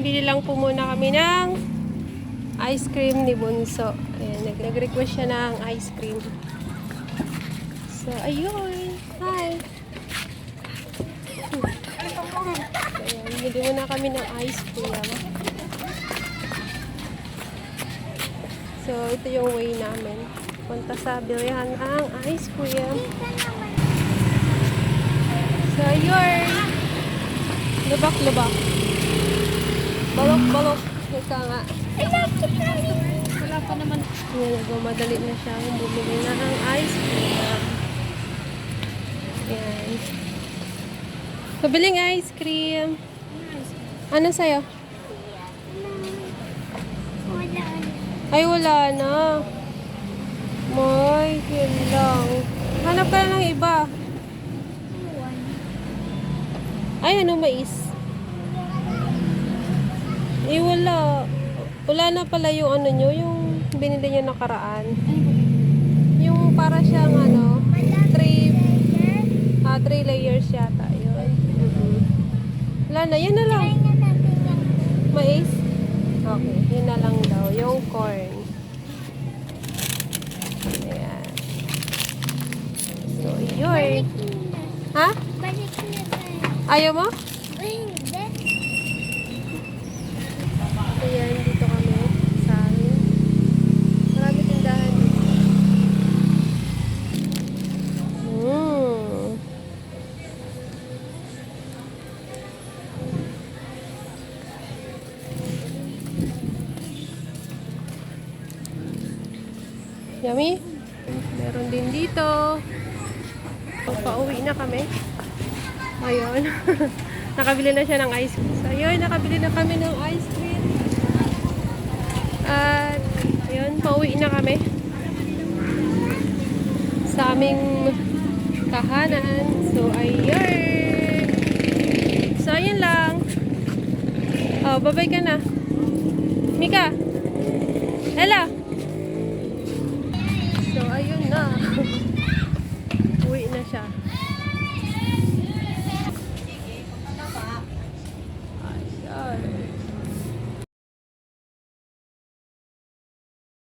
bili lang po muna kami ng ice cream ni Bunso. Ayan, nag-request siya ng ice cream. So, ayun. Hi! Ayan, bili muna kami ng ice cream. So, ito yung way namin. Punta sa bilihan ng ice cream. So, ayun. Lubak-lubak. Balok-balok. Ika nga. Wala pa naman. Ayan, gumadali na siya. Bumili na ng ice cream. Ayan. Pabiling ice cream. Ano sa'yo? Ay, wala na. Moy, yun lang. Hanap ka na ng iba. Ay, ano mais? Eh, wala. Wala na pala yung ano nyo, yung binili nyo nakaraan. Yung para siyang ano, 3 layers yata. Yun. Wala na, yun na lang. Mais? Okay, yun na lang daw. Yung corn. Ayan. So, yun. Ha? Balik na tayo. Ayaw mo? Ay, hindi. Ayan, dito kami sa amin. Marami tindahan dito. Yummy. Meron din dito. Pauwi na kami. Ayun. Nakabili na siya ng ice cream. So, ayun, nakabili na kami ng ice cream. At, ayun, pauwi na kami. Sa aming tahanan. So, ayun. So, ayun lang. Oh, bye-bye ka na. Mika. Ella.